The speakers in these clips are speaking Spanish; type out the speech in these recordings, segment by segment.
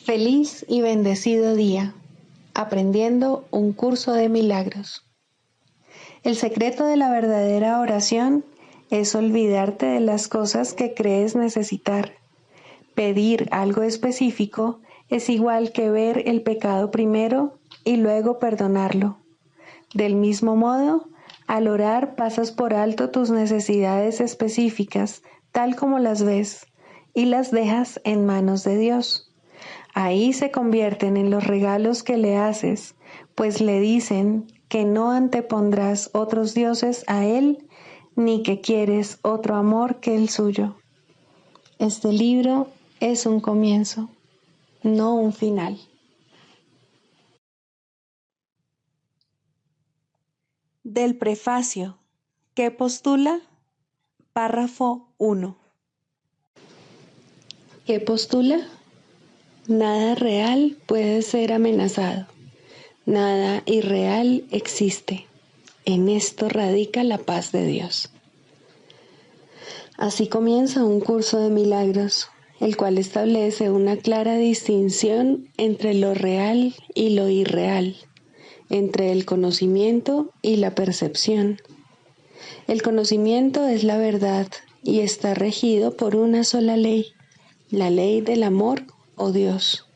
Feliz y bendecido día, aprendiendo un curso de milagros. El secreto de la verdadera oración es olvidarte de las cosas que crees necesitar. Pedir algo específico es igual que ver el pecado primero y luego perdonarlo. Del mismo modo, al orar pasas por alto tus necesidades específicas, tal como las ves, y las dejas en manos de Dios. Ahí se convierten en los regalos que le haces, pues le dicen que no antepondrás otros dioses a Él, ni que quieres otro amor que el suyo. Este libro es un comienzo, no un final. Del prefacio, que postula, párrafo 1. ¿Qué postula? Nada real puede ser amenazado. Nada irreal existe. En esto radica la paz de Dios. Así comienza un curso de milagros, el cual establece una clara distinción entre lo real y lo irreal, entre el conocimiento y la percepción. El conocimiento es la verdad y está regido por una sola ley, la ley del amor o Dios.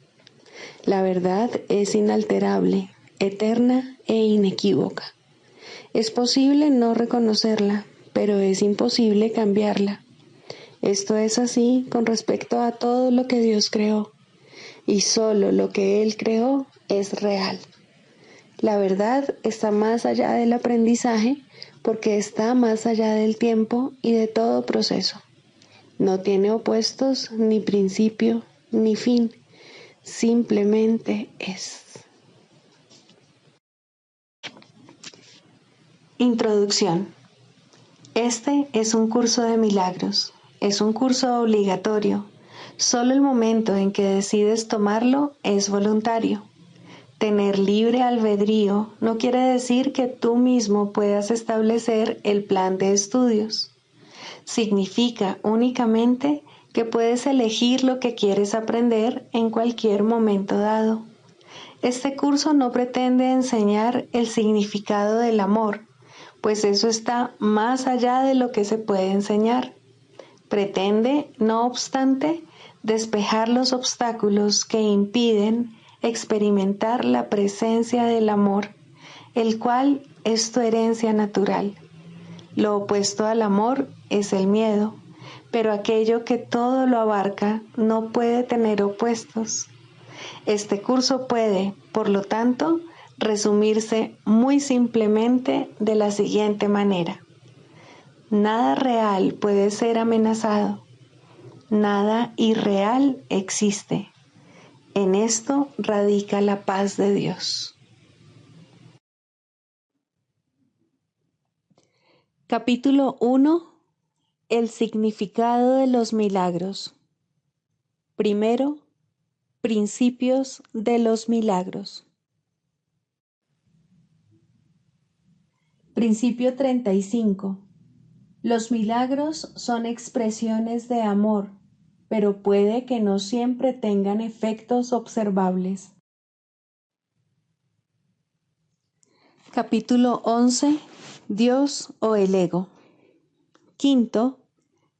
La verdad es inalterable, eterna e inequívoca. Es posible no reconocerla, pero es imposible cambiarla. Esto es así con respecto a todo lo que Dios creó, y solo lo que Él creó es real. La verdad está más allá del aprendizaje porque está más allá del tiempo y de todo proceso. No tiene opuestos, ni principio, ni fin. Simplemente es. Introducción. Este es un curso de milagros. Es un curso obligatorio. Solo el momento en que decides tomarlo es voluntario. Tener libre albedrío no quiere decir que tú mismo puedas establecer el plan de estudios. Significa únicamente que puedes elegir lo que quieres aprender en cualquier momento dado. Este curso no pretende enseñar el significado del amor, pues eso está más allá de lo que se puede enseñar. Pretende, no obstante, despejar los obstáculos que impiden experimentar la presencia del amor, el cual es tu herencia natural. Lo opuesto al amor es el miedo, pero aquello que todo lo abarca no puede tener opuestos. Este curso puede, por lo tanto, resumirse muy simplemente de la siguiente manera. Nada real puede ser amenazado. Nada irreal existe. En esto radica la paz de Dios. Capítulo 1. El significado de los milagros. Primero, principios de los milagros. Principio 35. Los milagros son expresiones de amor, pero puede que no siempre tengan efectos observables. Capítulo 11. Dios o el ego. Quinto,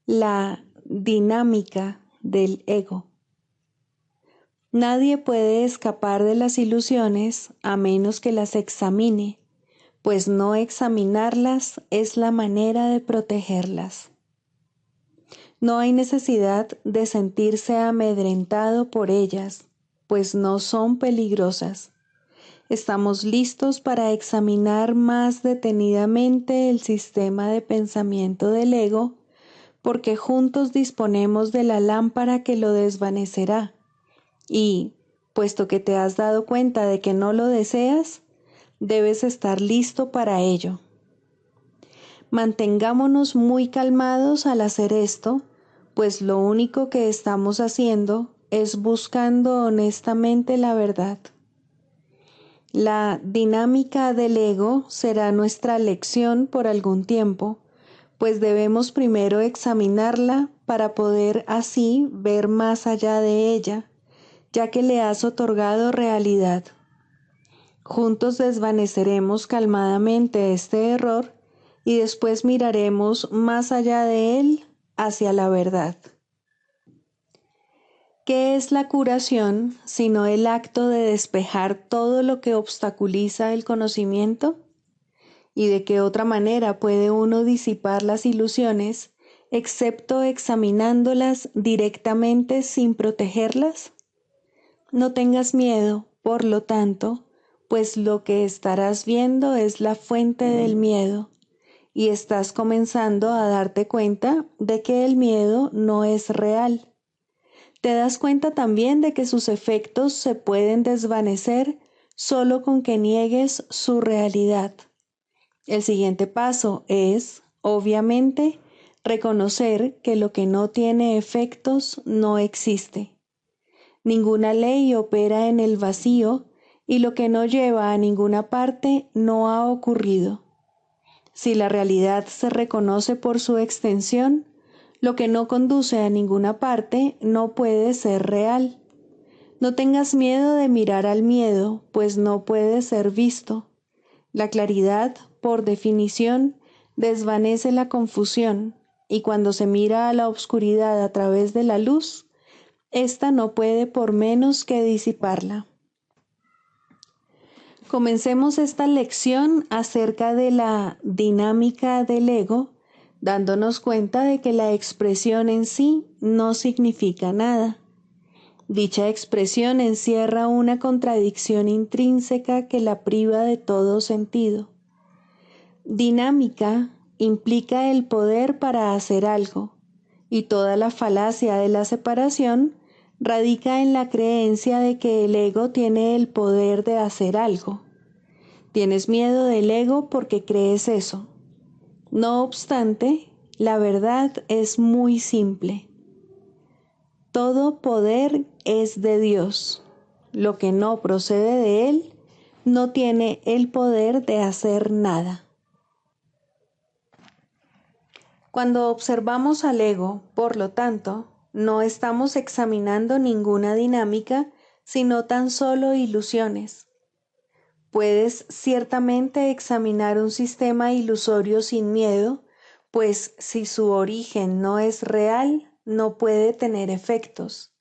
la dinámica del ego. Nadie puede escapar de las ilusiones a menos que las examine, pues no examinarlas es la manera de protegerlas. No hay necesidad de sentirse amedrentado por ellas, pues no son peligrosas. Estamos listos para examinar más detenidamente el sistema de pensamiento del ego, porque juntos disponemos de la lámpara que lo desvanecerá. Y, puesto que te has dado cuenta de que no lo deseas, debes estar listo para ello. Mantengámonos muy calmados al hacer esto, pues lo único que estamos haciendo es buscando honestamente la verdad. La dinámica del ego será nuestra lección por algún tiempo, pues debemos primero examinarla para poder así ver más allá de ella, ya que le has otorgado realidad. Juntos desvaneceremos calmadamente este error y después miraremos más allá de él hacia la verdad. ¿Qué es la curación sino el acto de despejar todo lo que obstaculiza el conocimiento? ¿Y de qué otra manera puede uno disipar las ilusiones, excepto examinándolas directamente sin protegerlas? No tengas miedo, por lo tanto, pues lo que estarás viendo es la fuente del miedo, y estás comenzando a darte cuenta de que el miedo no es real. Te das cuenta también de que sus efectos se pueden desvanecer solo con que niegues su realidad. El siguiente paso es, obviamente, reconocer que lo que no tiene efectos no existe. Ninguna ley opera en el vacío y lo que no lleva a ninguna parte no ha ocurrido. Si la realidad se reconoce por su extensión, lo que no conduce a ninguna parte no puede ser real. No tengas miedo de mirar al miedo, pues no puede ser visto. La claridad, por definición, desvanece la confusión, y cuando se mira a la oscuridad a través de la luz, ésta no puede por menos que disiparla. Comencemos esta lección acerca de la dinámica del ego, dándonos cuenta de que la expresión en sí no significa nada. Dicha expresión encierra una contradicción intrínseca que la priva de todo sentido. Dinámica implica el poder para hacer algo, y toda la falacia de la separación radica en la creencia de que el ego tiene el poder de hacer algo. Tienes miedo del ego porque crees eso. No obstante, la verdad es muy simple. Todo poder es de Dios. Lo que no procede de Él no tiene el poder de hacer nada. Cuando observamos al ego, por lo tanto, no estamos examinando ninguna dinámica, sino tan solo ilusiones. Puedes ciertamente examinar un sistema ilusorio sin miedo, pues si su origen no es real, no puede tener efectos.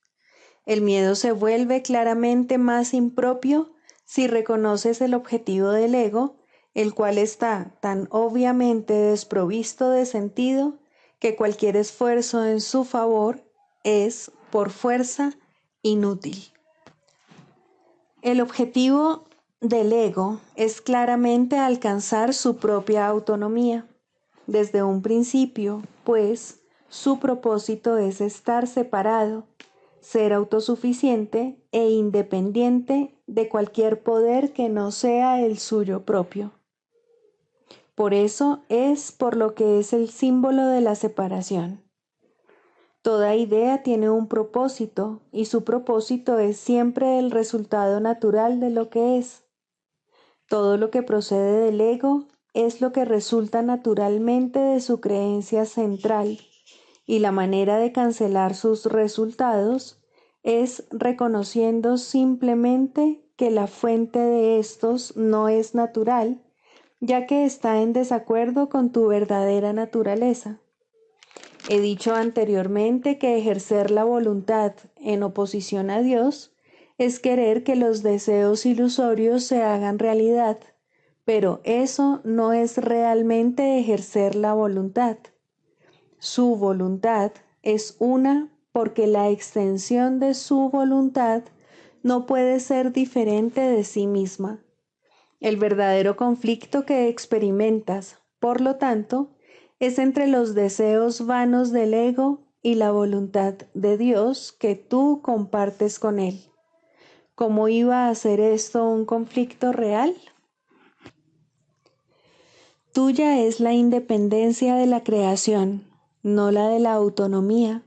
El miedo se vuelve claramente más impropio si reconoces el objetivo del ego, el cual está tan obviamente desprovisto de sentido que cualquier esfuerzo en su favor es, por fuerza, inútil. El objetivo del ego es claramente alcanzar su propia autonomía. Desde un principio, pues, su propósito es estar separado, ser autosuficiente e independiente de cualquier poder que no sea el suyo propio. Por eso es por lo que es el símbolo de la separación. Toda idea tiene un propósito, y su propósito es siempre el resultado natural de lo que es. Todo lo que procede del ego es lo que resulta naturalmente de su creencia central, y la manera de cancelar sus resultados es reconociendo simplemente que la fuente de estos no es natural, ya que está en desacuerdo con tu verdadera naturaleza. He dicho anteriormente que ejercer la voluntad en oposición a Dios es querer que los deseos ilusorios se hagan realidad, pero eso no es realmente ejercer la voluntad. Su voluntad es una porque la extensión de su voluntad no puede ser diferente de sí misma. El verdadero conflicto que experimentas, por lo tanto, es entre los deseos vanos del ego y la voluntad de Dios que tú compartes con Él. ¿Cómo iba a ser esto un conflicto real? Tuya es la independencia de la creación, no la de la autonomía.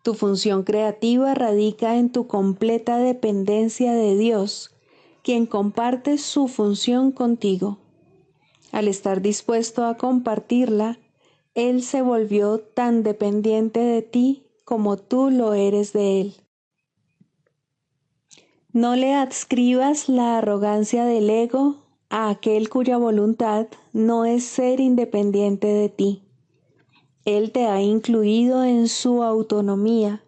Tu función creativa radica en tu completa dependencia de Dios, quien comparte su función contigo. Al estar dispuesto a compartirla, Él se volvió tan dependiente de ti como tú lo eres de Él. No le adscribas la arrogancia del ego a aquel cuya voluntad no es ser independiente de ti. Él te ha incluido en su autonomía.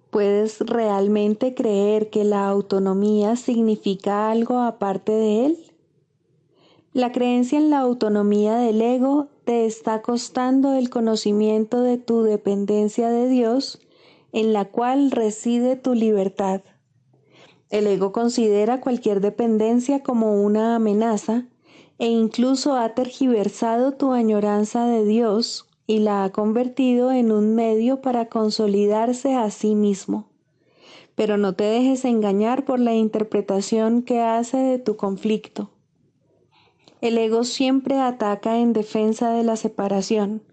¿Puedes realmente creer que la autonomía significa algo aparte de él? La creencia en la autonomía del ego te está costando el conocimiento de tu dependencia de Dios, en la cual reside tu libertad. El ego considera cualquier dependencia como una amenaza e incluso ha tergiversado tu añoranza de Dios y la ha convertido en un medio para consolidarse a sí mismo. Pero no te dejes engañar por la interpretación que hace de tu conflicto. El ego siempre ataca en defensa de la separación.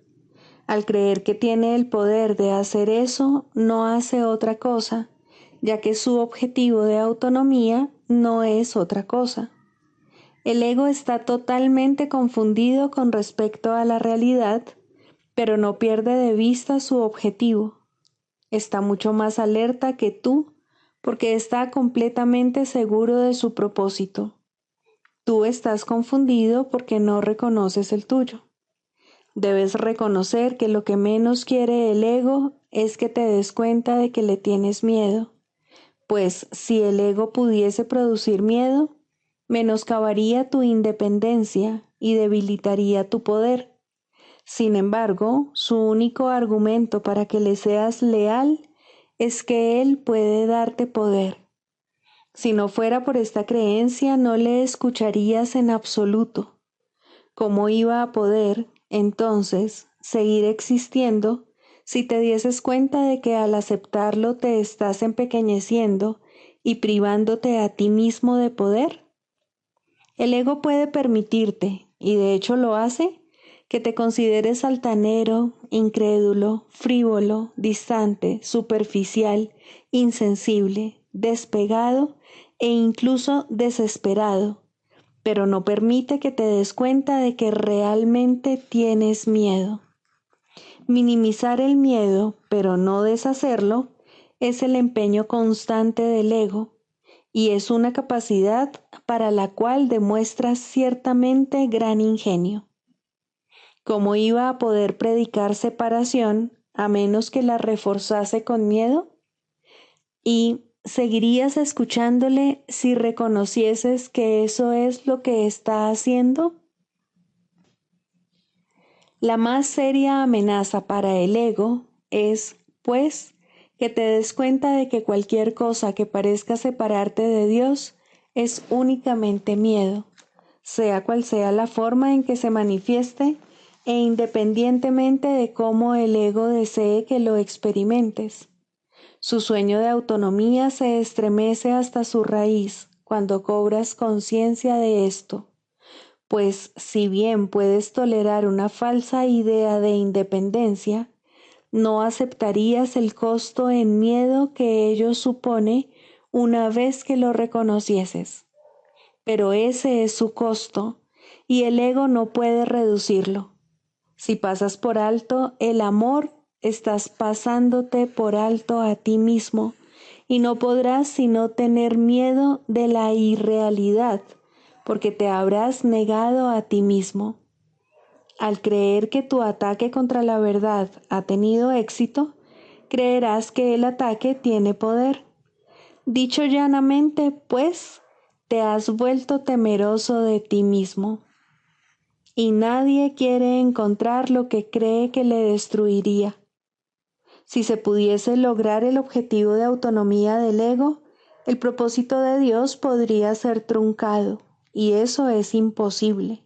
Al creer que tiene el poder de hacer eso, no hace otra cosa, ya que su objetivo de autonomía no es otra cosa. El ego está totalmente confundido con respecto a la realidad, pero no pierde de vista su objetivo. Está mucho más alerta que tú, porque está completamente seguro de su propósito. Tú estás confundido porque no reconoces el tuyo. Debes reconocer que lo que menos quiere el ego es que te des cuenta de que le tienes miedo, pues si el ego pudiese producir miedo, menoscabaría tu independencia y debilitaría tu poder. Sin embargo, su único argumento para que le seas leal es que él puede darte poder. Si no fuera por esta creencia, no le escucharías en absoluto. ¿Cómo iba a poder, entonces, seguir existiendo si te dieses cuenta de que al aceptarlo te estás empequeñeciendo y privándote a ti mismo de poder? El ego puede permitirte, y de hecho lo hace, que te consideres altanero, incrédulo, frívolo, distante, superficial, insensible, despegado e incluso desesperado, pero no permite que te des cuenta de que realmente tienes miedo. Minimizar el miedo, pero no deshacerlo, es el empeño constante del ego, y es una capacidad para la cual demuestras ciertamente gran ingenio. ¿Cómo iba a poder predicar separación a menos que la reforzase con miedo? ¿Y seguirías escuchándole si reconocieses que eso es lo que está haciendo? La más seria amenaza para el ego es, pues, que te des cuenta de que cualquier cosa que parezca separarte de Dios es únicamente miedo, sea cual sea la forma en que se manifieste e independientemente de cómo el ego desee que lo experimentes. Su sueño de autonomía se estremece hasta su raíz cuando cobras conciencia de esto. Pues si bien puedes tolerar una falsa idea de independencia, no aceptarías el costo en miedo que ello supone una vez que lo reconocieses. Pero ese es su costo, y el ego no puede reducirlo. Si pasas por alto el amor, estás pasándote por alto a ti mismo, y no podrás sino tener miedo de la irrealidad, porque te habrás negado a ti mismo. Al creer que tu ataque contra la verdad ha tenido éxito, creerás que el ataque tiene poder. Dicho llanamente, pues, te has vuelto temeroso de ti mismo. Y nadie quiere encontrar lo que cree que le destruiría. Si se pudiese lograr el objetivo de autonomía del ego, el propósito de Dios podría ser truncado, y eso es imposible.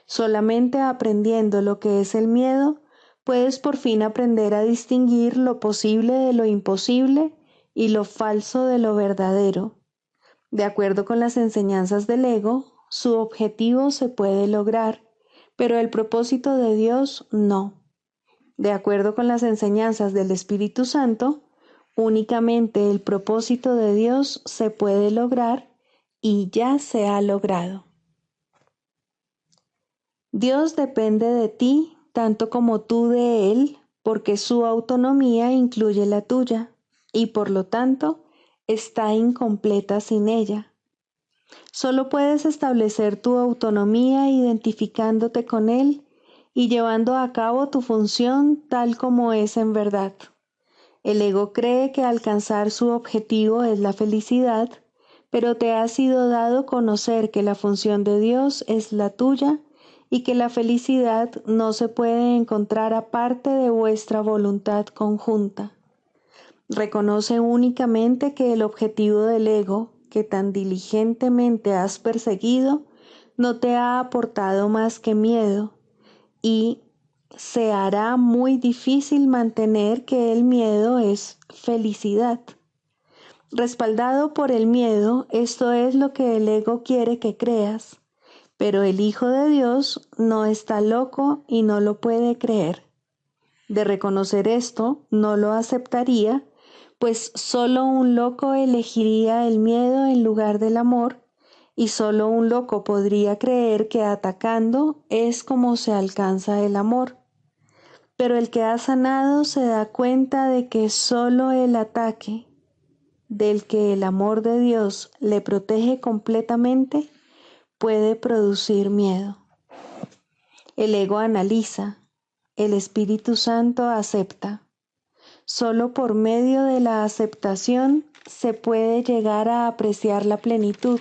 Solamente aprendiendo lo que es el miedo, puedes por fin aprender a distinguir lo posible de lo imposible y lo falso de lo verdadero. De acuerdo con las enseñanzas del ego, su objetivo se puede lograr, pero el propósito de Dios no. De acuerdo con las enseñanzas del Espíritu Santo, únicamente el propósito de Dios se puede lograr y ya se ha logrado. Dios depende de ti tanto como tú de Él, porque su autonomía incluye la tuya, y por lo tanto, está incompleta sin ella. Solo puedes establecer tu autonomía identificándote con él y llevando a cabo tu función tal como es en verdad. El ego cree que alcanzar su objetivo es la felicidad, pero te ha sido dado conocer que la función de Dios es la tuya y que la felicidad no se puede encontrar aparte de vuestra voluntad conjunta. Reconoce únicamente que el objetivo del ego, que tan diligentemente has perseguido, no te ha aportado más que miedo, y se hará muy difícil mantener que el miedo es felicidad. Respaldado por el miedo, esto es lo que el ego quiere que creas, pero el Hijo de Dios no está loco y no lo puede creer. De reconocer esto, no lo aceptaría, pues solo un loco elegiría el miedo en lugar del amor, y solo un loco podría creer que atacando es como se alcanza el amor. Pero el que ha sanado se da cuenta de que solo el ataque, del que el amor de Dios le protege completamente, puede producir miedo. El ego analiza, el Espíritu Santo acepta. Solo por medio de la aceptación se puede llegar a apreciar la plenitud,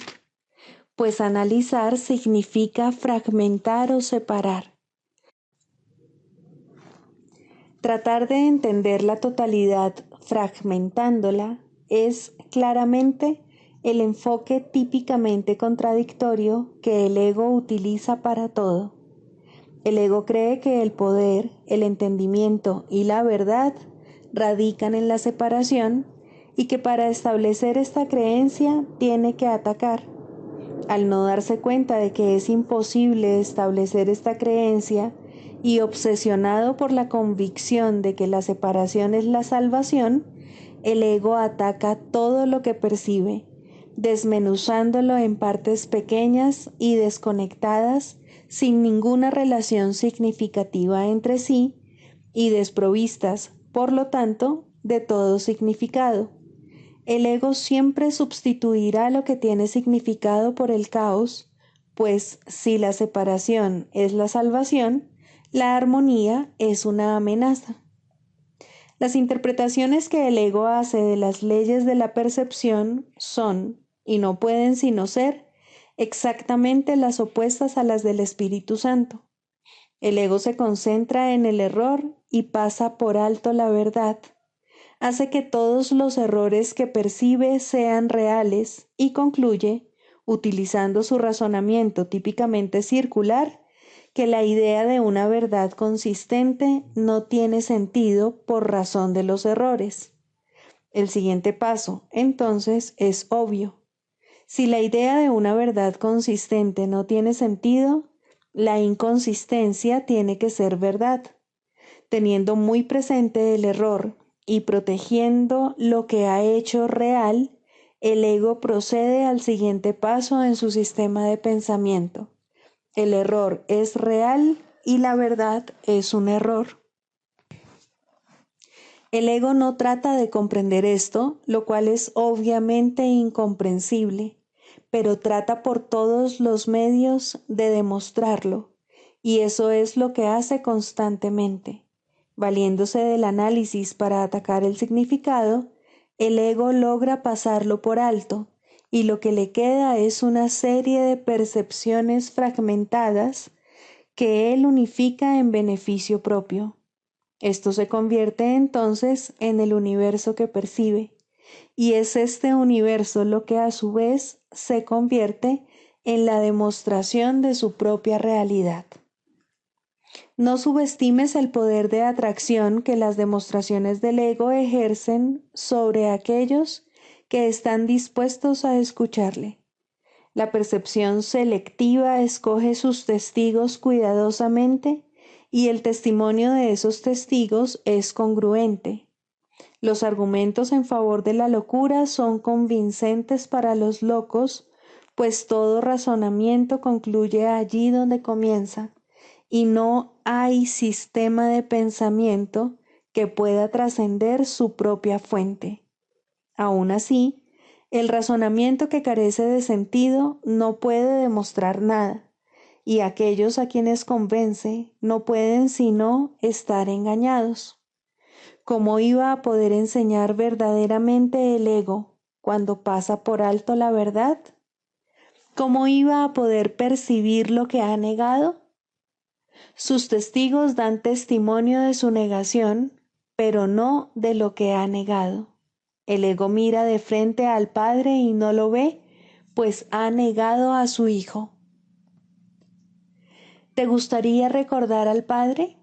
pues analizar significa fragmentar o separar. Tratar de entender la totalidad fragmentándola es claramente el enfoque típicamente contradictorio que el ego utiliza para todo. El ego cree que el poder, el entendimiento y la verdad radican en la separación y que para establecer esta creencia tiene que atacar. Al no darse cuenta de que es imposible establecer esta creencia y obsesionado por la convicción de que la separación es la salvación, el ego ataca todo lo que percibe, desmenuzándolo en partes pequeñas y desconectadas, sin ninguna relación significativa entre sí y desprovistas, por lo tanto, de todo significado. El ego siempre sustituirá lo que tiene significado por el caos, pues si la separación es la salvación, la armonía es una amenaza. Las interpretaciones que el ego hace de las leyes de la percepción son, y no pueden sino ser, exactamente las opuestas a las del Espíritu Santo. El ego se concentra en el error y pasa por alto la verdad. Hace que todos los errores que percibe sean reales y concluye, utilizando su razonamiento típicamente circular, que la idea de una verdad consistente no tiene sentido por razón de los errores. El siguiente paso, entonces, es obvio. Si la idea de una verdad consistente no tiene sentido, la inconsistencia tiene que ser verdad. Teniendo muy presente el error y protegiendo lo que ha hecho real, el ego procede al siguiente paso en su sistema de pensamiento. El error es real y la verdad es un error. El ego no trata de comprender esto, lo cual es obviamente incomprensible, pero trata por todos los medios de demostrarlo, y eso es lo que hace constantemente. Valiéndose del análisis para atacar el significado, el ego logra pasarlo por alto, y lo que le queda es una serie de percepciones fragmentadas que él unifica en beneficio propio. Esto se convierte entonces en el universo que percibe, y es este universo lo que a su vez se convierte en la demostración de su propia realidad. No subestimes el poder de atracción que las demostraciones del ego ejercen sobre aquellos que están dispuestos a escucharle. La percepción selectiva escoge sus testigos cuidadosamente y el testimonio de esos testigos es congruente. Los argumentos en favor de la locura son convincentes para los locos, pues todo razonamiento concluye allí donde comienza, y no hay sistema de pensamiento que pueda trascender su propia fuente. Aun así, El razonamiento que carece de sentido no puede demostrar nada, y aquellos a quienes convence no pueden sino estar engañados. ¿Cómo iba a poder enseñar verdaderamente el ego cuando pasa por alto la verdad? ¿Cómo iba a poder percibir lo que ha negado? Sus testigos dan testimonio de su negación, pero no de lo que ha negado. El ego mira de frente al Padre y no lo ve, pues ha negado a su Hijo. ¿Te gustaría recordar al Padre?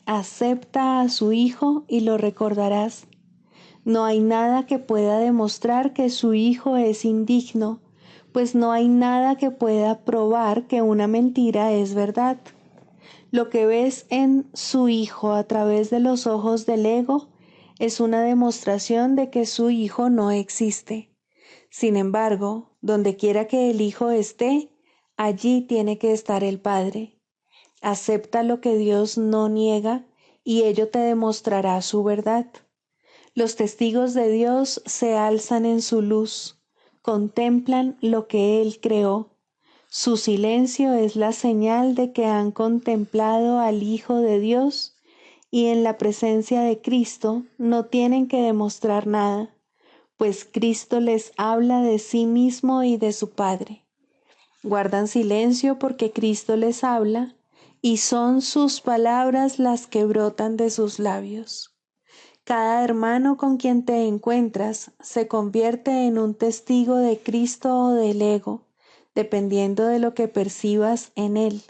Acepta a su Hijo y lo recordarás. No hay nada que pueda demostrar que su Hijo es indigno, pues no hay nada que pueda probar que una mentira es verdad. Lo que ves en su Hijo a través de los ojos del ego es una demostración de que su Hijo no existe. Sin embargo, donde quiera que el Hijo esté, allí tiene que estar el Padre. Acepta lo que Dios no niega y ello te demostrará su verdad. Los testigos de Dios se alzan en su luz, contemplan lo que Él creó. Su silencio es la señal de que han contemplado al Hijo de Dios y en la presencia de Cristo no tienen que demostrar nada, pues Cristo les habla de sí mismo y de su Padre. Guardan silencio porque Cristo les habla y son sus palabras las que brotan de sus labios. Cada hermano con quien te encuentras se convierte en un testigo de Cristo o del ego, dependiendo de lo que percibas en él.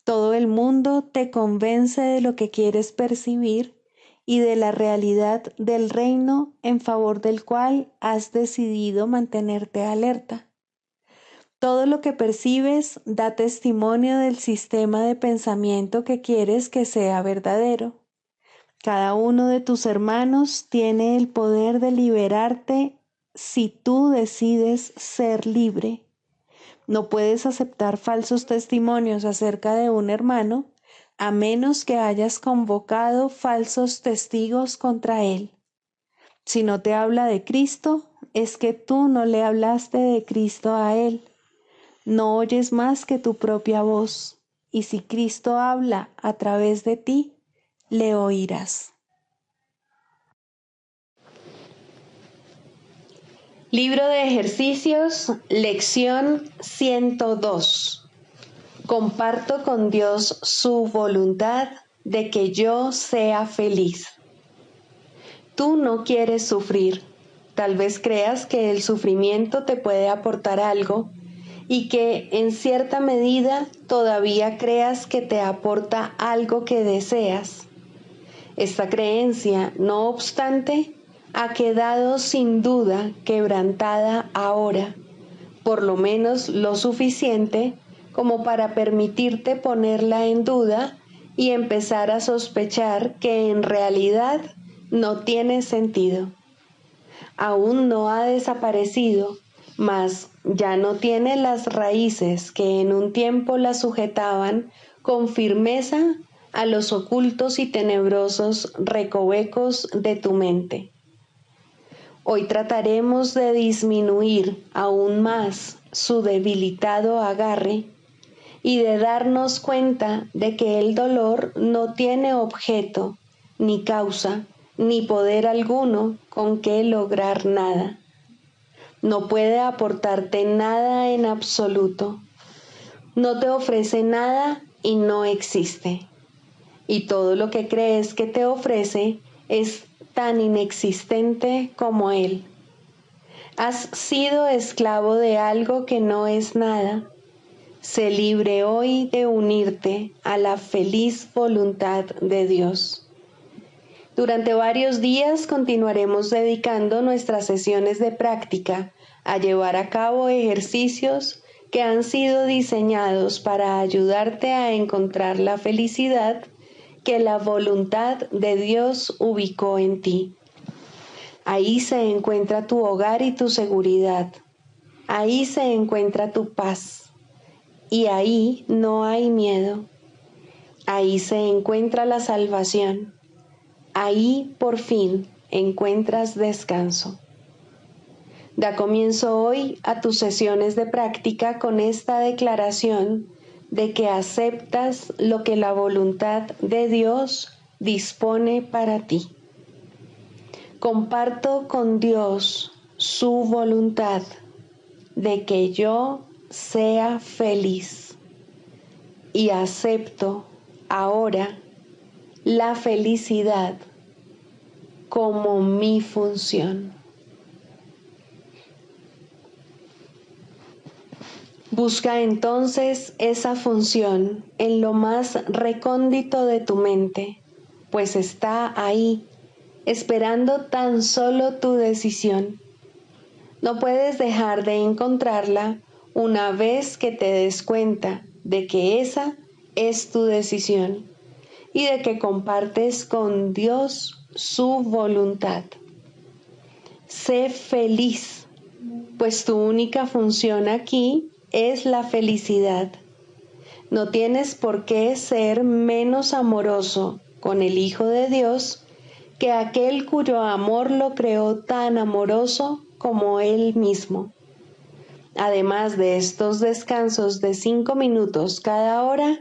Todo el mundo te convence de lo que quieres percibir y de la realidad del reino en favor del cual has decidido mantenerte alerta. Todo lo que percibes da testimonio del sistema de pensamiento que quieres que sea verdadero. Cada uno de tus hermanos tiene el poder de liberarte si tú decides ser libre. No puedes aceptar falsos testimonios acerca de un hermano a menos que hayas convocado falsos testigos contra él. Si no te habla de Cristo, es que tú no le hablaste de Cristo a él. No oyes más que tu propia voz, y si Cristo habla a través de ti, le oirás. Libro de ejercicios, lección 102. Comparto con Dios su voluntad de que yo sea feliz. Tú no quieres sufrir. Tal vez creas que el sufrimiento te puede aportar algo y que en cierta medida todavía creas que te aporta algo que deseas. Esta creencia, no obstante, ha quedado sin duda quebrantada ahora, por lo menos lo suficiente como para permitirte ponerla en duda y empezar a sospechar que en realidad no tiene sentido. Aún no ha desaparecido, mas ya no tiene las raíces que en un tiempo la sujetaban con firmeza a los ocultos y tenebrosos recovecos de tu mente. Hoy trataremos de disminuir aún más su debilitado agarre y de darnos cuenta de que el dolor no tiene objeto, ni causa, ni poder alguno con que lograr nada. No puede aportarte nada en absoluto. No te ofrece nada y no existe. Y todo lo que crees que te ofrece es tan inexistente como él. Has sido esclavo de algo que no es nada. Sé libre hoy de unirte a la feliz voluntad de Dios. Durante varios días continuaremos dedicando nuestras sesiones de práctica a llevar a cabo ejercicios que han sido diseñados para ayudarte a encontrar la felicidad que la voluntad de Dios ubicó en ti. Ahí se encuentra tu hogar y tu seguridad. Ahí se encuentra tu paz. Y ahí no hay miedo. Ahí se encuentra la salvación. Ahí por fin encuentras descanso. Da comienzo hoy a tus sesiones de práctica con esta declaración de que aceptas lo que la voluntad de Dios dispone para ti. Comparto con Dios su voluntad de que yo sea feliz y acepto ahora la felicidad como mi función. Busca entonces esa función en lo más recóndito de tu mente, pues está ahí, esperando tan solo tu decisión. No puedes dejar de encontrarla una vez que te des cuenta de que esa es tu decisión y de que compartes con Dios su voluntad. Sé feliz, pues tu única función aquí es la felicidad. No tienes por qué ser menos amoroso con el Hijo de Dios que aquel cuyo amor lo creó tan amoroso como Él mismo. Además de estos descansos de 5 minutos cada hora,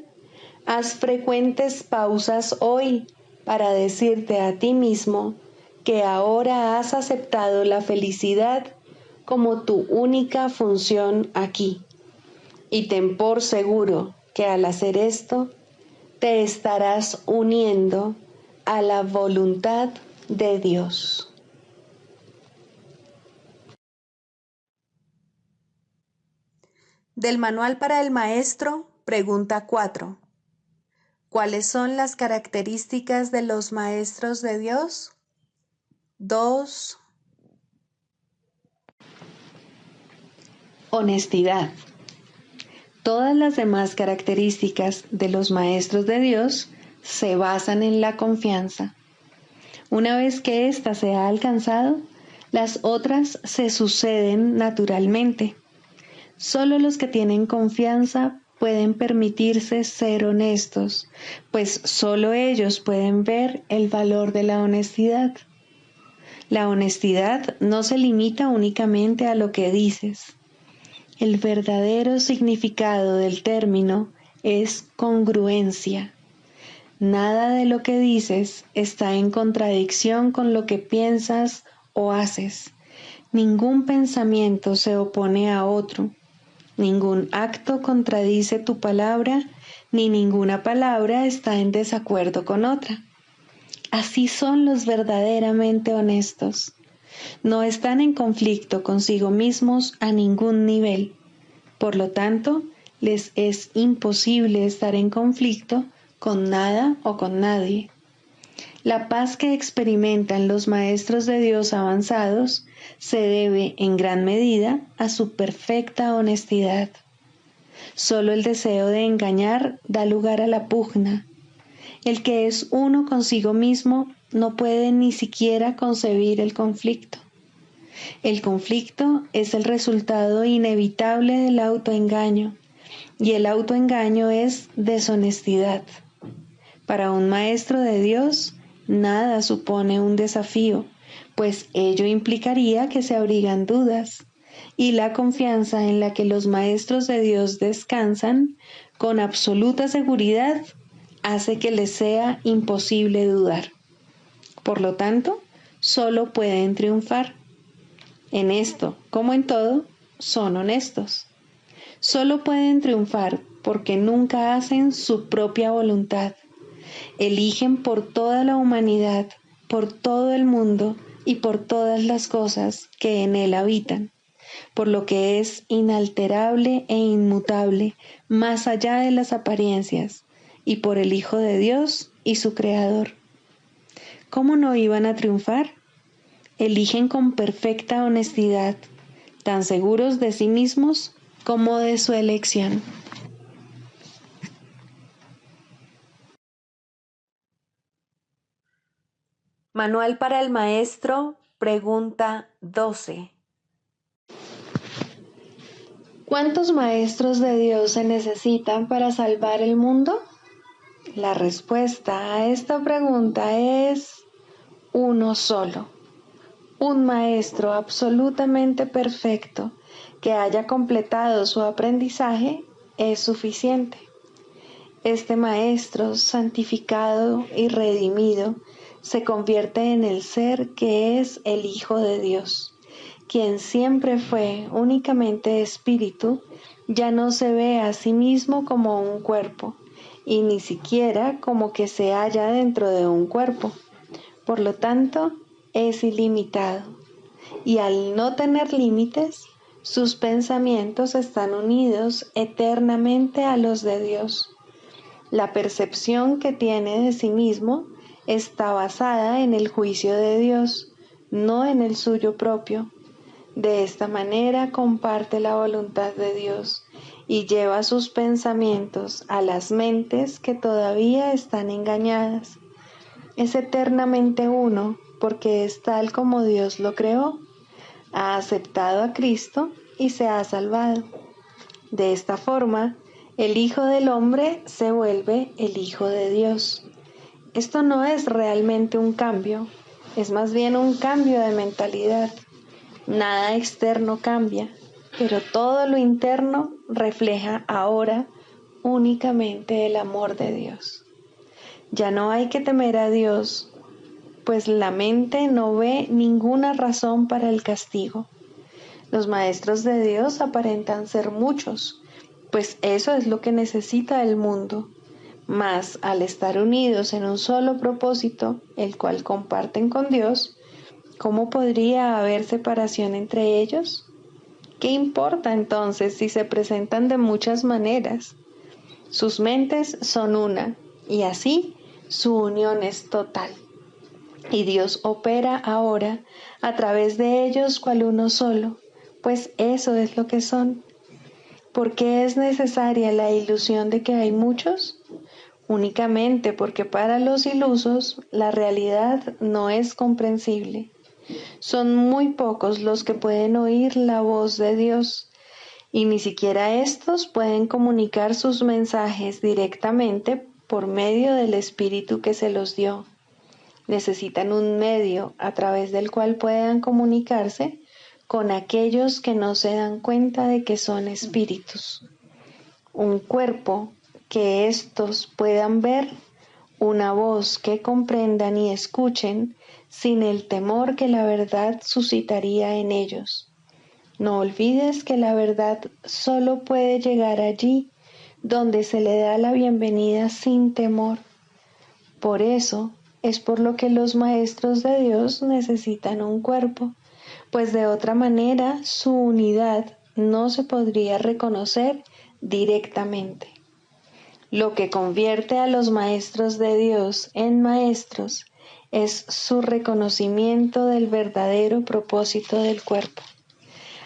haz frecuentes pausas hoy para decirte a ti mismo que ahora has aceptado la felicidad como tu única función aquí. Y ten por seguro que al hacer esto, te estarás uniendo a la voluntad de Dios. Del Manual para el Maestro, pregunta 4. ¿Cuáles son las características de los maestros de Dios? 2. Honestidad. Todas las demás características de los maestros de Dios se basan en la confianza. Una vez que ésta se ha alcanzado, las otras se suceden naturalmente. Solo los que tienen confianza pueden permitirse ser honestos, pues solo ellos pueden ver el valor de la honestidad. La honestidad no se limita únicamente a lo que dices. El verdadero significado del término es congruencia. Nada de lo que dices está en contradicción con lo que piensas o haces. Ningún pensamiento se opone a otro. Ningún acto contradice tu palabra, ni ninguna palabra está en desacuerdo con otra. Así son los verdaderamente honestos. No están en conflicto consigo mismos a ningún nivel. Por lo tanto, les es imposible estar en conflicto con nada o con nadie. La paz que experimentan los maestros de Dios avanzados se debe en gran medida a su perfecta honestidad. Solo el deseo de engañar da lugar a la pugna. El que es uno consigo mismo no puede ni siquiera concebir el conflicto. El conflicto es el resultado inevitable del autoengaño, y el autoengaño es deshonestidad. Para un maestro de Dios, nada supone un desafío, pues ello implicaría que se abrigan dudas, y la confianza en la que los maestros de Dios descansan con absoluta seguridad hace que les sea imposible dudar. Por lo tanto, solo pueden triunfar. En esto, como en todo, son honestos. Solo pueden triunfar porque nunca hacen su propia voluntad. Eligen por toda la humanidad, por todo el mundo y por todas las cosas que en él habitan, por lo que es inalterable e inmutable, más allá de las apariencias, y por el Hijo de Dios y su Creador. ¿Cómo no iban a triunfar? Eligen con perfecta honestidad, tan seguros de sí mismos como de su elección. Manual para el Maestro, pregunta 12. ¿Cuántos maestros de Dios se necesitan para salvar el mundo? La respuesta a esta pregunta es uno solo. Un maestro absolutamente perfecto que haya completado su aprendizaje es suficiente. Este maestro santificado y redimido se convierte en el ser que es el Hijo de Dios, quien siempre fue únicamente espíritu. Ya no se ve a sí mismo como un cuerpo, y ni siquiera como que se halla dentro de un cuerpo. Por lo tanto, es ilimitado, y al no tener límites, sus pensamientos están unidos eternamente a los de Dios. La percepción que tiene de sí mismo está basada en el juicio de Dios, no en el suyo propio. De esta manera comparte la voluntad de Dios y lleva sus pensamientos a las mentes que todavía están engañadas. Es eternamente uno porque es tal como Dios lo creó. Ha aceptado a Cristo y se ha salvado. De esta forma, el Hijo del Hombre se vuelve el Hijo de Dios. Esto no es realmente un cambio, es más bien un cambio de mentalidad. Nada externo cambia, pero todo lo interno refleja ahora únicamente el amor de Dios. Ya no hay que temer a Dios, pues la mente no ve ninguna razón para el castigo. Los maestros de Dios aparentan ser muchos, pues eso es lo que necesita el mundo. Mas al estar unidos en un solo propósito, el cual comparten con Dios, ¿cómo podría haber separación entre ellos? ¿Qué importa entonces si se presentan de muchas maneras? Sus mentes son una, y así su unión es total. Y Dios opera ahora a través de ellos cual uno solo, pues eso es lo que son. ¿Por qué es necesaria la ilusión de que hay muchos? Únicamente porque para los ilusos la realidad no es comprensible. Son muy pocos los que pueden oír la voz de Dios, y ni siquiera estos pueden comunicar sus mensajes directamente por medio del Espíritu que se los dio. Necesitan un medio a través del cual puedan comunicarse con aquellos que no se dan cuenta de que son espíritus. Un cuerpo que éstos puedan ver, una voz que comprendan y escuchen sin el temor que la verdad suscitaría en ellos. No olvides que la verdad solo puede llegar allí donde se le da la bienvenida sin temor. Por eso es por lo que los maestros de Dios necesitan un cuerpo, pues de otra manera su unidad no se podría reconocer directamente. Lo que convierte a los maestros de Dios en maestros es su reconocimiento del verdadero propósito del cuerpo.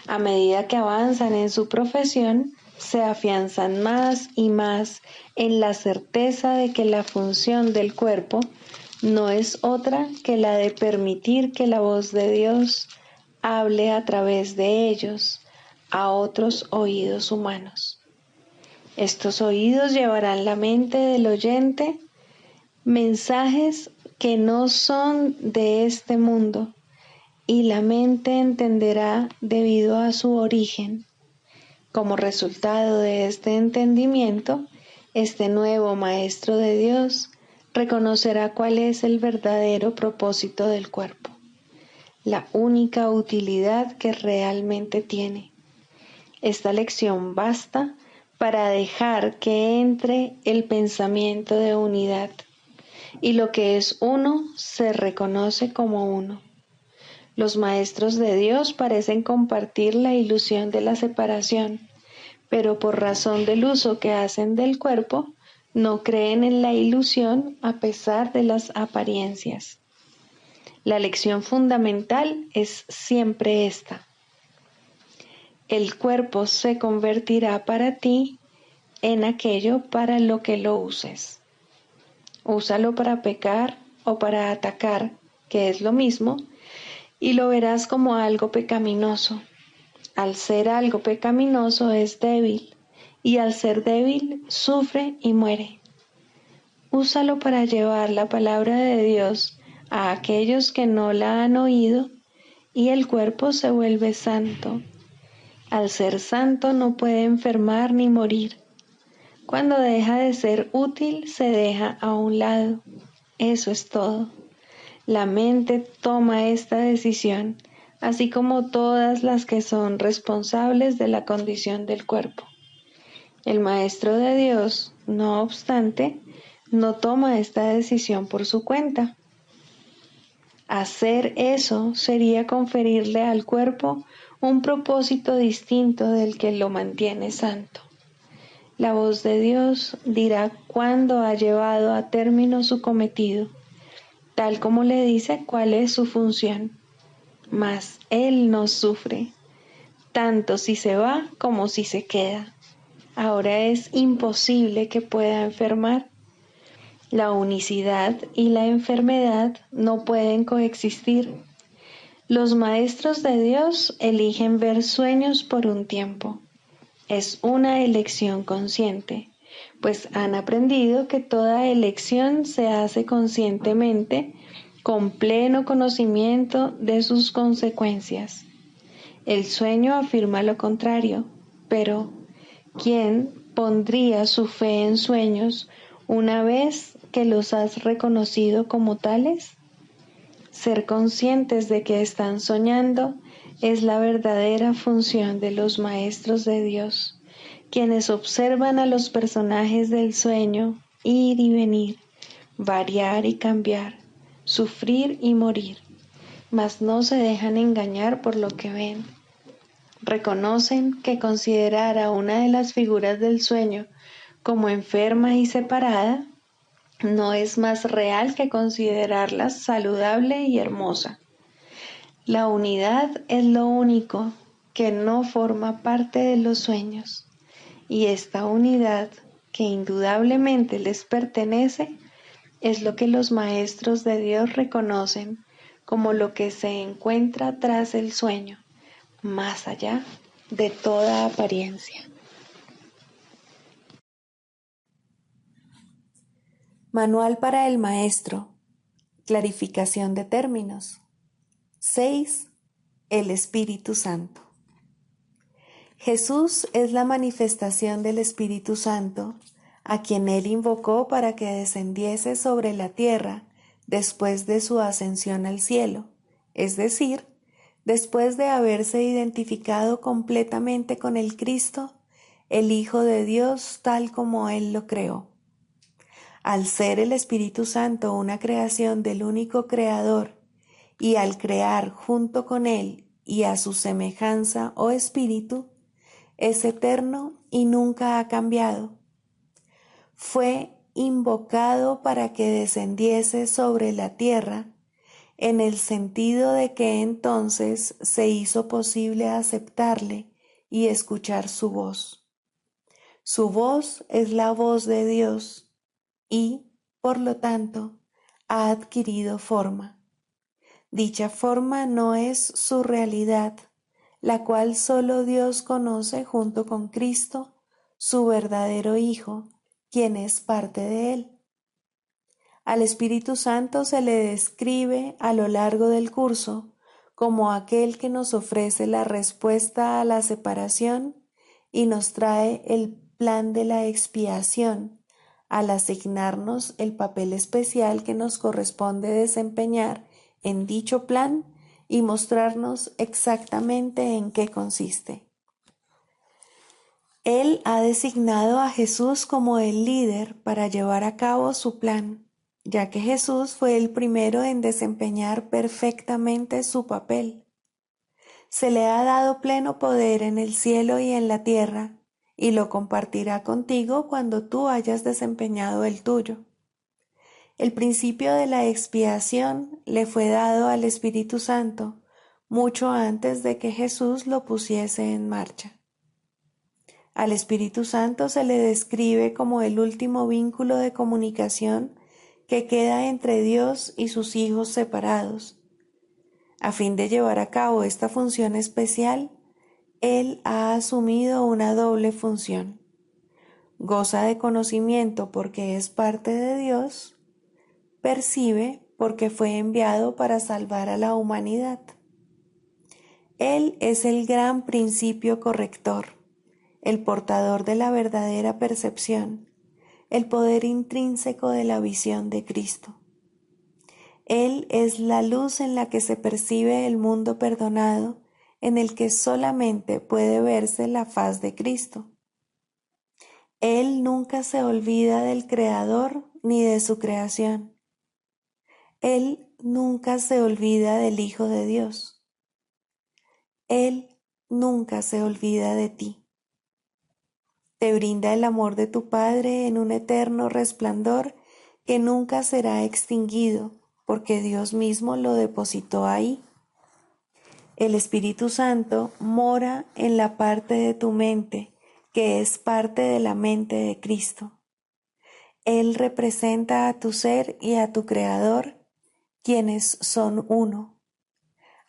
A medida que avanzan en su profesión, se afianzan más y más en la certeza de que la función del cuerpo no es otra que la de permitir que la voz de Dios hable a través de ellos a otros oídos humanos. Estos oídos llevarán a la mente del oyente mensajes que no son de este mundo, y la mente entenderá debido a su origen. Como resultado de este entendimiento, este nuevo Maestro de Dios reconocerá cuál es el verdadero propósito del cuerpo, la única utilidad que realmente tiene. Esta lección basta para dejar que entre el pensamiento de unidad, y lo que es uno se reconoce como uno. Los maestros de Dios parecen compartir la ilusión de la separación, pero por razón del uso que hacen del cuerpo, no creen en la ilusión a pesar de las apariencias. La lección fundamental es siempre esta: el cuerpo se convertirá para ti en aquello para lo que lo uses. Úsalo para pecar o para atacar, que es lo mismo, y lo verás como algo pecaminoso. Al ser algo pecaminoso es débil, y al ser débil sufre y muere. Úsalo para llevar la palabra de Dios a aquellos que no la han oído, y el cuerpo se vuelve santo. Al ser santo no puede enfermar ni morir. Cuando deja de ser útil, se deja a un lado. Eso es todo. La mente toma esta decisión, así como todas las que son responsables de la condición del cuerpo. El Maestro de Dios, no obstante, no toma esta decisión por su cuenta. Hacer eso sería conferirle al cuerpo un propósito distinto del que lo mantiene santo. La voz de Dios dirá cuándo ha llevado a término su cometido, tal como le dice cuál es su función. Mas Él no sufre, tanto si se va como si se queda. Ahora es imposible que pueda enfermar. La unicidad y la enfermedad no pueden coexistir. Los maestros de Dios eligen ver sueños por un tiempo. Es una elección consciente, pues han aprendido que toda elección se hace conscientemente, con pleno conocimiento de sus consecuencias. El sueño afirma lo contrario, pero ¿quién pondría su fe en sueños una vez que los has reconocido como tales? Ser conscientes de que están soñando es la verdadera función de los maestros de Dios, quienes observan a los personajes del sueño ir y venir, variar y cambiar, sufrir y morir, mas no se dejan engañar por lo que ven. Reconocen que considerar a una de las figuras del sueño como enferma y separada no es más real que considerarla saludable y hermosa. La unidad es lo único que no forma parte de los sueños, y esta unidad, que indudablemente les pertenece, es lo que los maestros de Dios reconocen como lo que se encuentra tras el sueño, más allá de toda apariencia. Manual para el maestro. Clarificación de términos. 6. El Espíritu Santo. Jesús es la manifestación del Espíritu Santo, a quien Él invocó para que descendiese sobre la tierra después de su ascensión al cielo, es decir, después de haberse identificado completamente con el Cristo, el Hijo de Dios tal como Él lo creó. Al ser el Espíritu Santo una creación del único Creador, y al crear junto con Él y a su semejanza o espíritu, es eterno y nunca ha cambiado. Fue invocado para que descendiese sobre la tierra, en el sentido de que entonces se hizo posible aceptarle y escuchar su voz. Su voz es la voz de Dios y, por lo tanto, ha adquirido forma. Dicha forma no es su realidad, la cual solo Dios conoce junto con Cristo, su verdadero Hijo, quien es parte de Él. Al Espíritu Santo se le describe a lo largo del curso como aquel que nos ofrece la respuesta a la separación y nos trae el plan de la expiación, al asignarnos el papel especial que nos corresponde desempeñar en dicho plan y mostrarnos exactamente en qué consiste. Él ha designado a Jesús como el líder para llevar a cabo su plan, ya que Jesús fue el primero en desempeñar perfectamente su papel. Se le ha dado pleno poder en el cielo y en la tierra, y lo compartirá contigo cuando tú hayas desempeñado el tuyo. El principio de la expiación le fue dado al Espíritu Santo mucho antes de que Jesús lo pusiese en marcha. Al Espíritu Santo se le describe como el último vínculo de comunicación que queda entre Dios y sus hijos separados. A fin de llevar a cabo esta función especial, Él ha asumido una doble función. Goza de conocimiento porque es parte de Dios, percibe porque fue enviado para salvar a la humanidad. Él es el gran principio corrector, el portador de la verdadera percepción, el poder intrínseco de la visión de Cristo. Él es la luz en la que se percibe el mundo perdonado, en el que solamente puede verse la faz de Cristo. Él nunca se olvida del Creador ni de su creación. Él nunca se olvida del Hijo de Dios. Él nunca se olvida de ti. Te brinda el amor de tu Padre en un eterno resplandor que nunca será extinguido, porque Dios mismo lo depositó ahí. El Espíritu Santo mora en la parte de tu mente, que es parte de la mente de Cristo. Él representa a tu ser y a tu Creador, quienes son uno.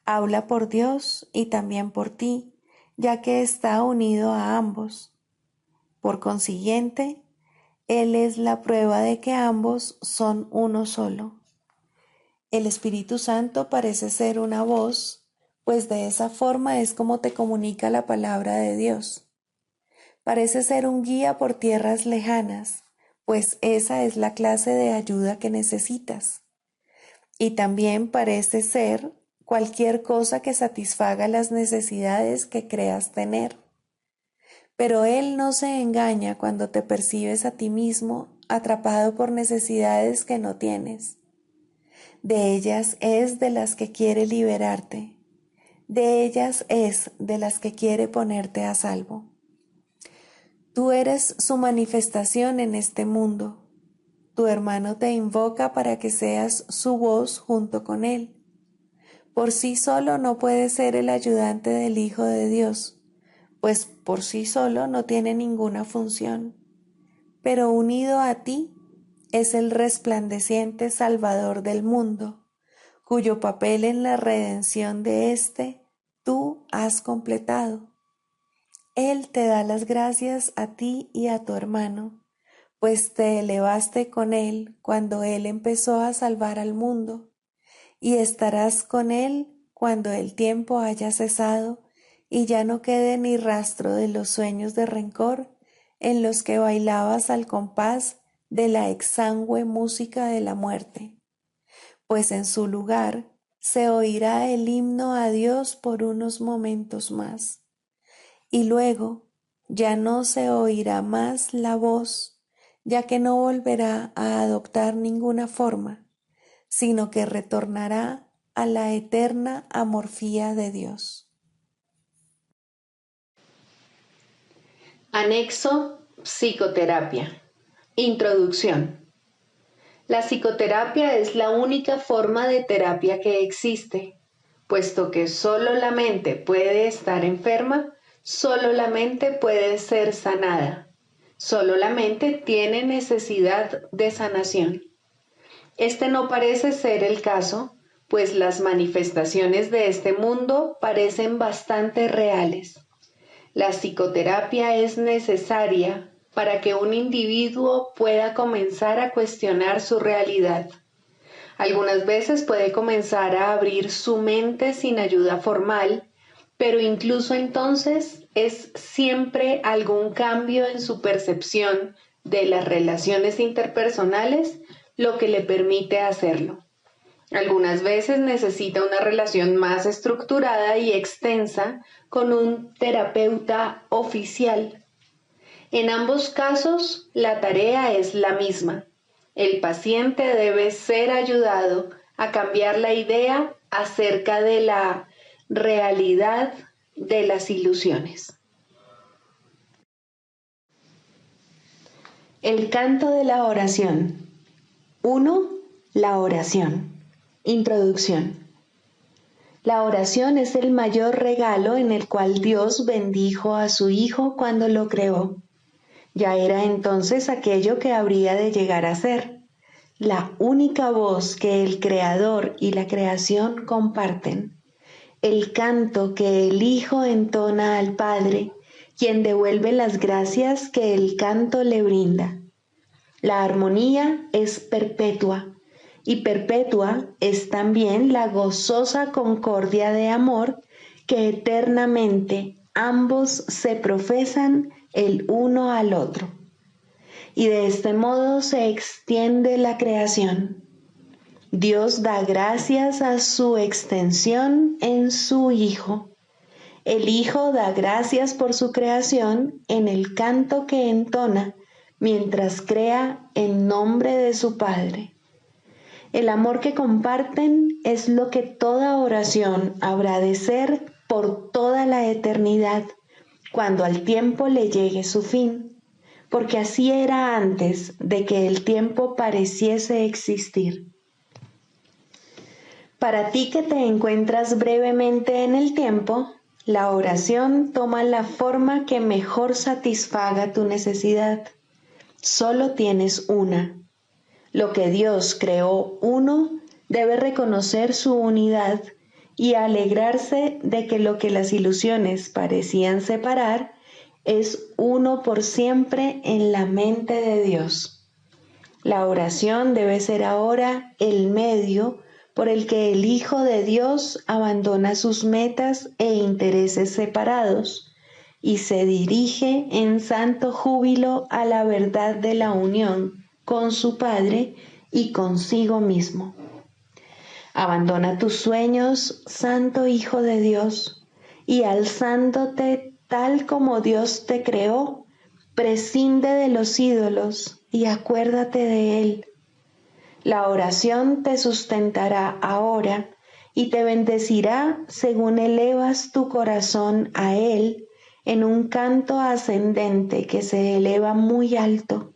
Habla por Dios y también por ti, ya que está unido a ambos. Por consiguiente, Él es la prueba de que ambos son uno solo. El Espíritu Santo parece ser una voz, pues de esa forma es como te comunica la palabra de Dios. Parece ser un guía por tierras lejanas, pues esa es la clase de ayuda que necesitas. Y también parece ser cualquier cosa que satisfaga las necesidades que creas tener. Pero Él no se engaña cuando te percibes a ti mismo atrapado por necesidades que no tienes. De ellas es de las que quiere liberarte. De ellas es de las que quiere ponerte a salvo. Tú eres su manifestación en este mundo. Tu hermano te invoca para que seas su voz junto con él. Por sí solo no puede ser el ayudante del Hijo de Dios, pues por sí solo no tiene ninguna función. Pero unido a ti es el resplandeciente Salvador del mundo, cuyo papel en la redención de éste tú has completado. Él te da las gracias a ti y a tu hermano, pues te elevaste con él cuando él empezó a salvar al mundo, y estarás con él cuando el tiempo haya cesado y ya no quede ni rastro de los sueños de rencor en los que bailabas al compás de la exangüe música de la muerte, pues en su lugar se oirá el himno a Dios por unos momentos más, y luego ya no se oirá más la voz, ya que no volverá a adoptar ninguna forma, sino que retornará a la eterna amorfía de Dios. Anexo Psicoterapia. Introducción. La psicoterapia es la única forma de terapia que existe, puesto que solo la mente puede estar enferma, solo la mente puede ser sanada, solo la mente tiene necesidad de sanación. Este no parece ser el caso, pues las manifestaciones de este mundo parecen bastante reales. La psicoterapia es necesaria para que un individuo pueda comenzar a cuestionar su realidad. Algunas veces puede comenzar a abrir su mente sin ayuda formal, pero incluso entonces es siempre algún cambio en su percepción de las relaciones interpersonales lo que le permite hacerlo. Algunas veces necesita una relación más estructurada y extensa con un terapeuta oficial. En ambos casos, la tarea es la misma. El paciente debe ser ayudado a cambiar la idea acerca de la realidad de las ilusiones. El canto de la oración. 1. La oración. Introducción. La oración es el mayor regalo en el cual Dios bendijo a su Hijo cuando lo creó. Ya era entonces aquello que habría de llegar a ser, la única voz que el Creador y la creación comparten, el canto que el Hijo entona al Padre, quien devuelve las gracias que el canto le brinda. La armonía es perpetua, y perpetua es también la gozosa concordia de amor que eternamente ambos se profesan el uno al otro. Y de este modo se extiende la creación. Dios da gracias a su extensión en su Hijo. El Hijo da gracias por su creación en el canto que entona mientras crea en nombre de su Padre. El amor que comparten es lo que toda oración habrá de ser por toda la eternidad, cuando al tiempo le llegue su fin, porque así era antes de que el tiempo pareciese existir. Para ti que te encuentras brevemente en el tiempo, la oración toma la forma que mejor satisfaga tu necesidad. Solo tienes una. Lo que Dios creó uno debe reconocer su unidad y alegrarse de que lo que las ilusiones parecían separar es uno por siempre en la mente de Dios. La oración debe ser ahora el medio por el que el Hijo de Dios abandona sus metas e intereses separados y se dirige en santo júbilo a la verdad de la unión con su Padre y consigo mismo. Abandona tus sueños, Santo Hijo de Dios, y alzándote tal como Dios te creó, prescinde de los ídolos y acuérdate de Él. La oración te sustentará ahora y te bendecirá según elevas tu corazón a Él en un canto ascendente que se eleva muy alto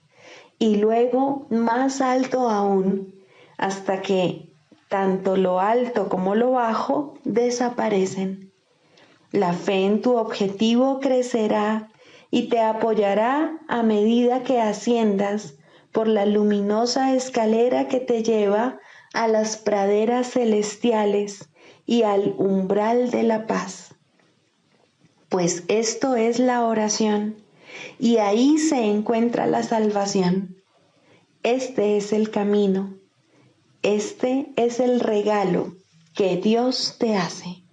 y luego más alto aún, hasta que tanto lo alto como lo bajo desaparecen. La fe en tu objetivo crecerá y te apoyará a medida que asciendas por la luminosa escalera que te lleva a las praderas celestiales y al umbral de la paz. Pues esto es la oración, y ahí se encuentra la salvación. Este es el camino, este es el regalo que Dios te hace.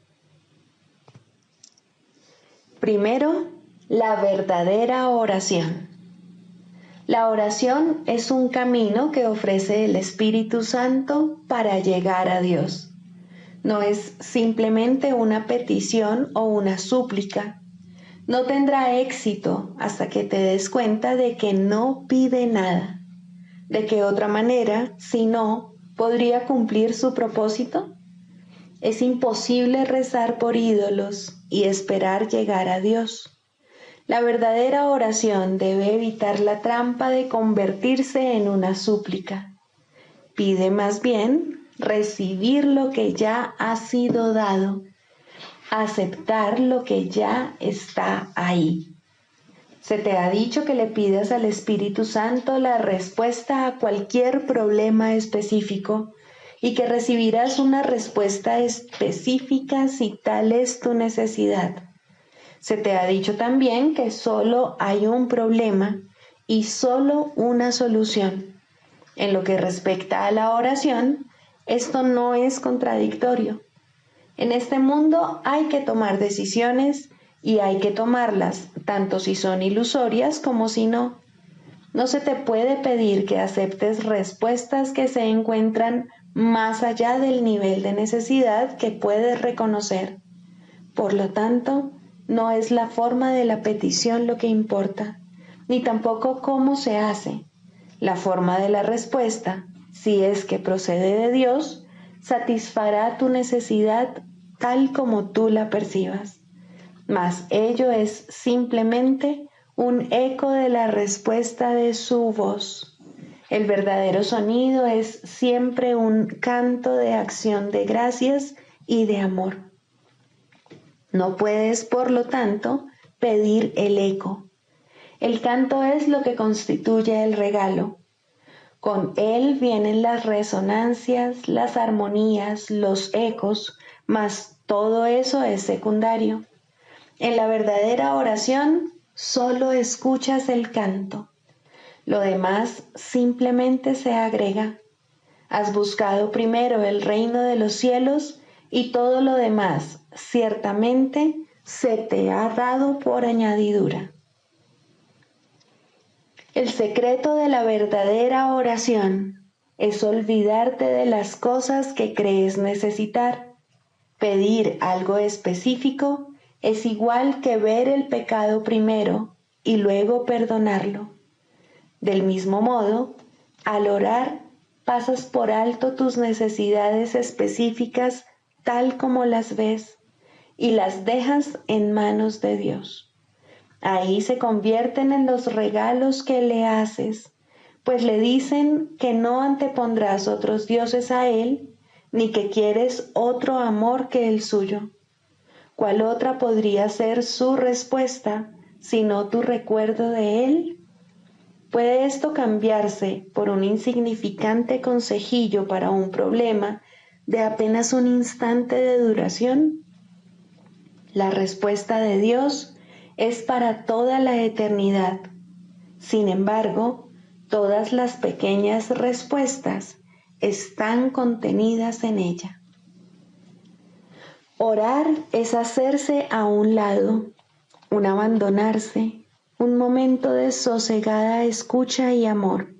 Primero, la verdadera oración. La oración es un camino que ofrece el Espíritu Santo para llegar a Dios. No es simplemente una petición o una súplica. No tendrá éxito hasta que te des cuenta de que no pide nada. ¿De qué otra manera, si no, podría cumplir su propósito? Es imposible rezar por ídolos y esperar llegar a Dios. La verdadera oración debe evitar la trampa de convertirse en una súplica. Pide más bien recibir lo que ya ha sido dado, aceptar lo que ya está ahí. Se te ha dicho que le pidas al Espíritu Santo la respuesta a cualquier problema específico y que recibirás una respuesta específica si tal es tu necesidad. Se te ha dicho también que solo hay un problema y solo una solución. En lo que respecta a la oración, esto no es contradictorio. En este mundo hay que tomar decisiones y hay que tomarlas, tanto si son ilusorias como si no. No se te puede pedir que aceptes respuestas que se encuentran más allá del nivel de necesidad que puedes reconocer. Por lo tanto, no es la forma de la petición lo que importa, ni tampoco cómo se hace. La forma de la respuesta, si es que procede de Dios, satisfará tu necesidad tal como tú la percibas. Mas ello es simplemente un eco de la respuesta de su voz. El verdadero sonido es siempre un canto de acción de gracias y de amor. No puedes, por lo tanto, pedir el eco. El canto es lo que constituye el regalo. Con él vienen las resonancias, las armonías, los ecos, mas todo eso es secundario. En la verdadera oración solo escuchas el canto. Lo demás simplemente se agrega. Has buscado primero el reino de los cielos y todo lo demás ciertamente se te ha dado por añadidura. El secreto de la verdadera oración es olvidarte de las cosas que crees necesitar. Pedir algo específico es igual que ver el pecado primero y luego perdonarlo. Del mismo modo, al orar, pasas por alto tus necesidades específicas tal como las ves y las dejas en manos de Dios. Ahí se convierten en los regalos que le haces, pues le dicen que no antepondrás otros dioses a Él, ni que quieres otro amor que el suyo. ¿Cuál otra podría ser su respuesta, sino tu recuerdo de Él? ¿Puede esto cambiarse por un insignificante consejillo para un problema de apenas un instante de duración? La respuesta de Dios es para toda la eternidad. Sin embargo, todas las pequeñas respuestas están contenidas en ella. Orar es hacerse a un lado, un abandonarse, un momento de sosegada escucha y amor.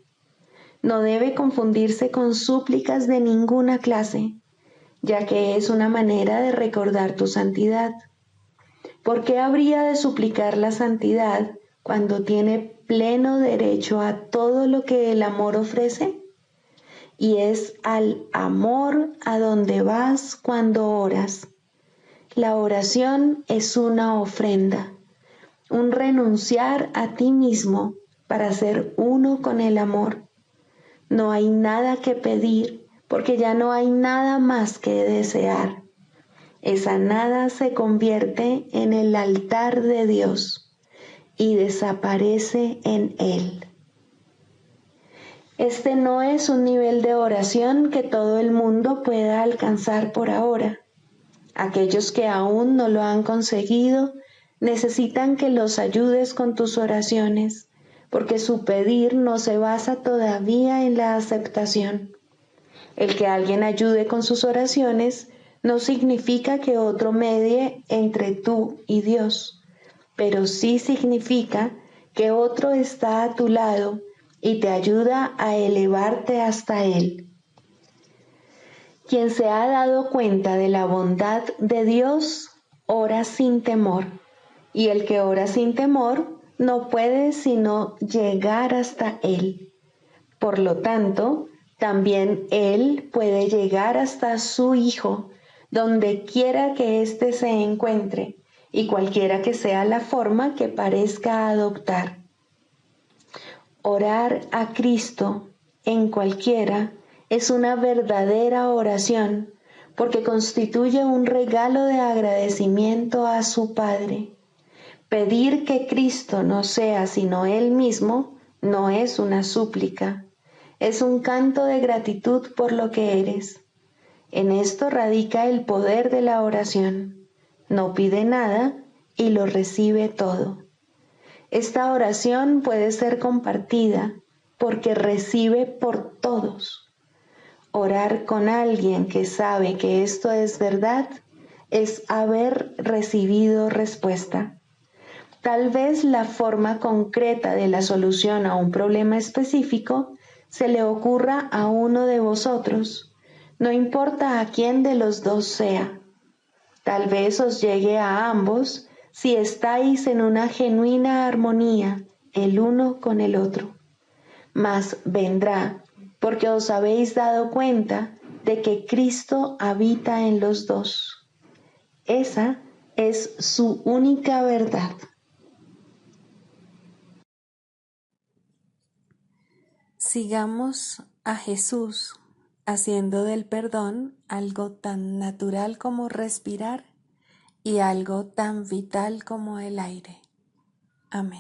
No debe confundirse con súplicas de ninguna clase, ya que es una manera de recordar tu santidad. ¿Por qué habría de suplicar la santidad cuando tiene pleno derecho a todo lo que el amor ofrece? Y es al amor a donde vas cuando oras. La oración es una ofrenda, un renunciar a ti mismo para ser uno con el amor. No hay nada que pedir porque ya no hay nada más que desear. Esa nada se convierte en el altar de Dios y desaparece en Él. Este no es un nivel de oración que todo el mundo pueda alcanzar por ahora. Aquellos que aún no lo han conseguido necesitan que los ayudes con tus oraciones, porque su pedir no se basa todavía en la aceptación. El que alguien ayude con sus oraciones no significa que otro medie entre tú y Dios, pero sí significa que otro está a tu lado y te ayuda a elevarte hasta Él. Quien se ha dado cuenta de la bondad de Dios, ora sin temor, y el que ora sin temor no puede sino llegar hasta Él. Por lo tanto, también Él puede llegar hasta su Hijo, donde quiera que éste se encuentre, y cualquiera que sea la forma que parezca adoptar. Orar a Cristo en cualquiera es una verdadera oración, porque constituye un regalo de agradecimiento a su Padre. Pedir que Cristo no sea sino Él mismo no es una súplica, es un canto de gratitud por lo que eres. En esto radica el poder de la oración. No pide nada y lo recibe todo. Esta oración puede ser compartida porque recibe por todos. Orar con alguien que sabe que esto es verdad es haber recibido respuesta. Tal vez la forma concreta de la solución a un problema específico se le ocurra a uno de vosotros, no importa a quién de los dos sea. Tal vez os llegue a ambos si estáis en una genuina armonía el uno con el otro. Mas vendrá porque os habéis dado cuenta de que Cristo habita en los dos. Esa es su única verdad. Sigamos a Jesús haciendo del perdón algo tan natural como respirar y algo tan vital como el aire. Amén.